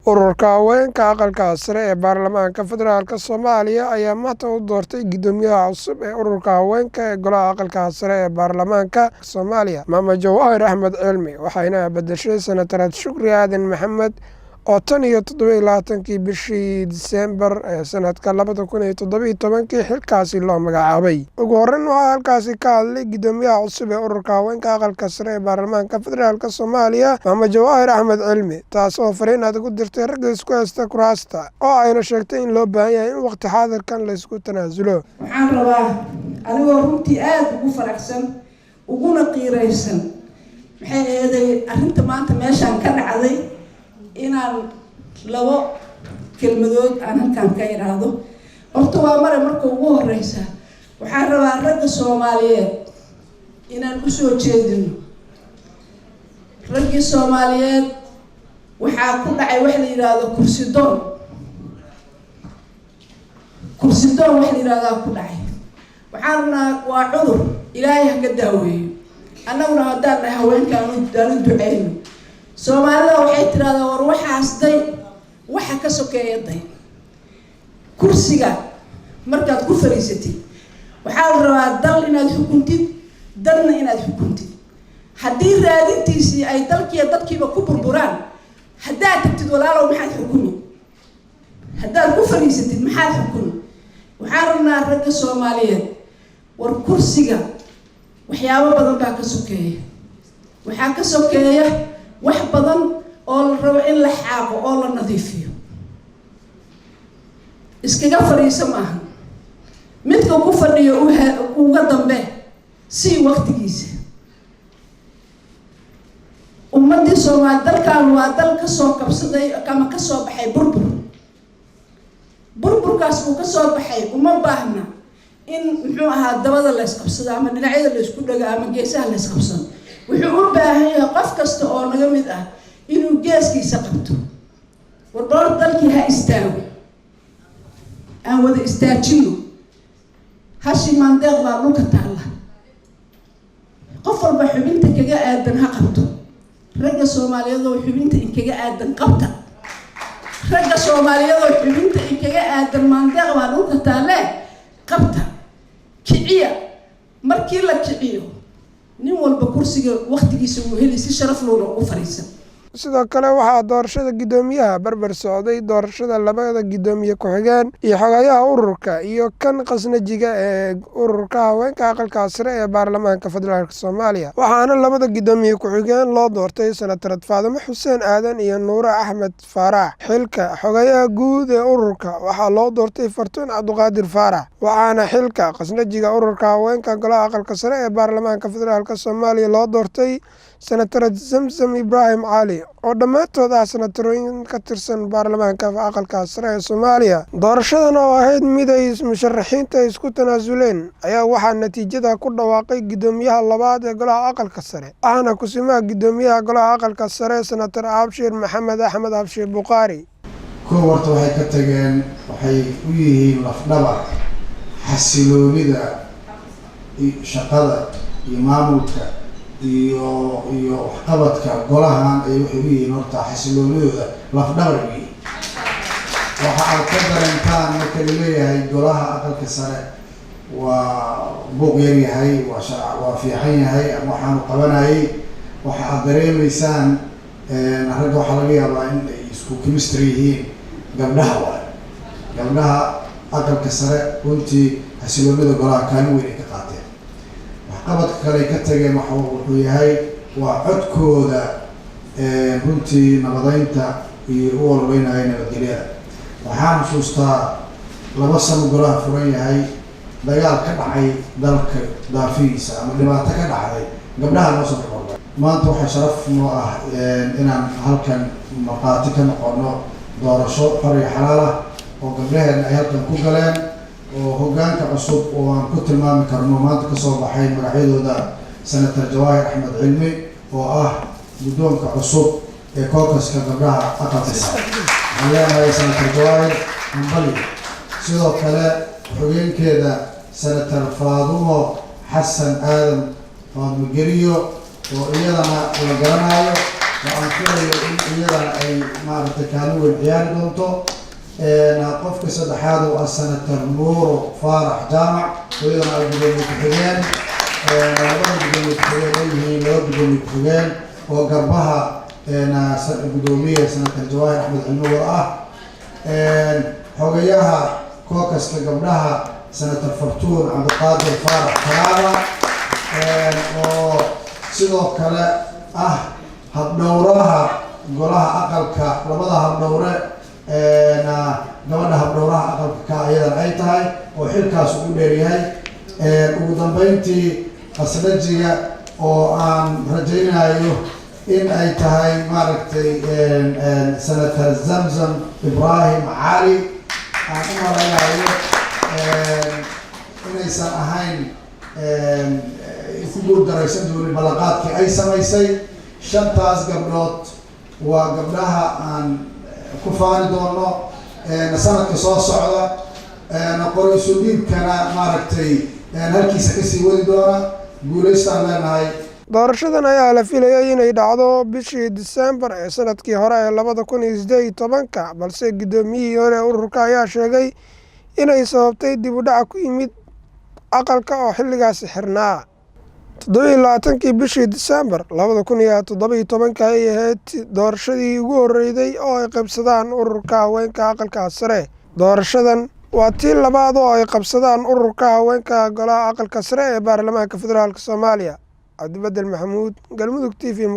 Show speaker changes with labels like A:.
A: Ururka haweenka aqalka sare ee baarlamaanka federaalk Soomaaliya ayaa maanta u doortay guddoomiyaha cusub ee ururka haweenka ee golaha aqalka sare ee baarlamaanka Soomaaliya, Maama Jawahir Axmed Cilmi, waxayna bedeshay Senator Shukri Aadan Maxamed oo 27-kii bishii Diseembar ee sanadka 2017 xilkaasi loo magacaabay. Ugu horreyn waxaa halkaasi ka hadlay guddoomiyaha cusub ee ururka haweenka aqalka sare ee baarlamaanka federaalk Soomaaliya, Maama Jawahir Axmed Cilmi, taas oo fariin adag u dirtay ragga isku haysta kuraasta, oo ayna sheegtay in loo baahan yahay in waqti xaadirkan la isku tanaasulo.
B: Waxaan rabaa anigoo runtii aad ugu faraxsan uguna qiiraysan maxay eeday arrinta maanta meeshaan ka dhacday inaan labo kelmadood aan halkaan ka iraahdo. Horta waa marka ugu horeysa waxaan rabaa ragga Soomaaliyeed inaan u soo jeedino. Ragga Soomaaliyeed waxaa ku dhacay wax la yiraahdo kursi doon wax la yiraahdo ku dhacay. Waxaana waa cudur Ilaahay ha ka daaweeyo. Annaguna haddaan nahay haweenkaan u duceyno. Soomaalida waxay tiraahdaa war waxaas day waxa ka sokeeya day. Kursiga markaad ku fariisatid waxaa la rabaa dal inaad xukuntid, dalna inaad xukuntid. Haddii raadintiisii ay dalkiiyo dadkiiba ku burburaan, haddaad tagtid walaalow maxaad xukumi? Haddaad ku fariisatid maxaad xukumi? Waxaan rabnaa ragga Soomaaliyeed war kursiga waxyaabo badan baa ka sokeeya. Waxaa ka sokeeya wax badan oo la rabo in la xaaqo oo la nadiifiyo. Iskaga fariiso maaha. Midka ku fadhiyo uga dambe si waqtigiisa. Ummadii Soomaaliyeed dalkan waa dal ka soo kabsaday kama ka soo baxay burbur. Burburkaas uu ka soo baxay uma baahna in muxuu ahaa dabada la isqabsado ama dhinacyada la isku dhago ama geesaha la isqabsado. Wuxuu u baahan yahay qof kasta oo naga mid ah inuu geeskiisa qabto. Warbar dalkii ha istaago. Aan wada istaajino. Hashi mandeeq baa dhulka taala. Qof walba xubinta kaga aadan ha qabto. Ragga Soomaaliyeed oo xubinta kaga aadan qabta. Ragga Soomaaliyeed oo xubinta kaga aadan mandeeq baa dhulka taale qabta. Kiciya markii la kiciyo nin walba kursiga waqtigiisa uu heli si sharaf loo u fariisan.
A: Sidoo kale waxaa doorashada guddoomiyaha barbar socday doorashada labada guddoomiye ku-xigeen iyo xogayaha ururka iyo kan qasnajiga ee ururka haweenka aqalka sare ee baarlamaanka federaalk Soomaaliya. Waxaana labada guddoomiye ku-xigeen loo doortay Senator Faadimo Xuseen Aadan iyo Nuura Axmed Faarax. Xilka xogayaha guud ee ururka waxaa loo doortay Fartuun Cabdiqaadir Faarax. Waxaana xilka qasnajiga ururka haweenka golaha aqalka sare ee baarlamaanka federaalk Soomaaliya loo doortay Senator Zamzam Ibrahim Cali, oo dhammaantood ah senatarooyin ka tirsan baarlamaanka aqalka sare ee Soomaaliya. Doorashadan oo ahayd mid ay musharaxiinta isku tanaasuleen ayaa waxaa natiijada ku dhawaaqay guddoomiyaha labaad ee golaha aqalka sare. Waxaana kusimaha guddoomiyaha golaha aqalka sare Senator Abshir Maxamed Axmed Abshir Buqaari.
C: Horta waxay ka tageen waxay u yihiin lafdhabar xasiloonida shaqada iyo maamulka iyo waxqabadka golahan ay waxay u yihiin horta xasiloonidooda lafdhabar u yihiin. Waxa aad ka dareentaan marka la leeyahay golaha aqalka sare waa buuq yar yahay, waa fiican yahay ama waxaanu qabanayay, waxa aad dareemaysaan ragga waxaa laga yaabaa in ay isku chemistry yihiin gabdhaha waaye. Gabdhaha aqalka sare runtii xasiloonida golaha kaalin weyn ay ka qaateen. waxqabadka kale ay ka tageen wuxuu yahay waa codkooda runtii nabadeynta iyo u walbeynaya nabadgelyada. waxaan xusuustaa 2 sano golaha furan yahay dagaal ka dhacay dalka daafihiisa ama dhibaato ka dhacday gabdhaha noo soo noqday. maanta waxaa sharaf noo ah inaan halkan markhaati ka noqono doorasho xor iyo xalaal ah oo gabdhaheena ay halkan ku galeen, oo hoggaanka cusub oo aan ku tilmaami karno maanta ka soo baxay magacyadooda Senator Jawahir Axmed Cilmi oo ah guddoonka cusub ee kookaska gabdhaha aqalka sare. Waxaan leenahay Senator Jawahir Hambali. Sidoo kale xogeenkeeda Senator Faadimo Xasan Aadan Faadimo Geriyo oo iyadana la garanayo waxaan filayo in iyadan ay maaragtay kaalin weyn ciyaari doonto. qofka saddexaad oo ah senator nuuro faarax jaamac iyadana ay gudoomiye ku-xigeen labada gudoomiye ku-xigeen ay yihiin laba gudoomiye ku-xigeen oo garbaha gudoomiye senator jawaahir axmed cilmi wada ah. xogayaha kookaska gabdhaha senator fartuun cabdiqaadir faarax kalaaba oo sidoo kale ah habdhowraha golaha aqalka labada habdhowre gabadha habdhowraha aqalka ka ayadan ay tahay oo xilkaas ugu dheeryahay. ugu dambeyntii qasnajiga oo aan rajaynayo in ay tahay maaragtay senator zamzam ibraahim cali aan u malaynayo inaysan ahayn ku guuldaraysan doonin ballanqaadkii ay samaysay. shantaas gabdhood waa gabdhaha aan ku faani doono sanadka soo socda. qor-isu dhiibkana maaragtay halkiisa kasii wadi doona. guulaystaan leenahay.
A: doorashadan ayaa la filayay inay dhacdo bishii Diseembar ee sanadkii hore ee 2018 balse gudoomiyihii hore ururka ayaa sheegay inay sababtay dib u dhac ku yimid aqalka oo xilligaasi xirnaa. 27 bishii Diseembar 2017 ay ahayd doorashadii ugu horeysay oo ay qabsadaan ururka haweenka aqalka sare. doorashadan waa tii labaad oo ay qabsadaan ururka haweenka golaha aqalka sare ee baarlamaanka federaalka Soomaaliya. Cabdibadal Maxamuud, Galmudug TV.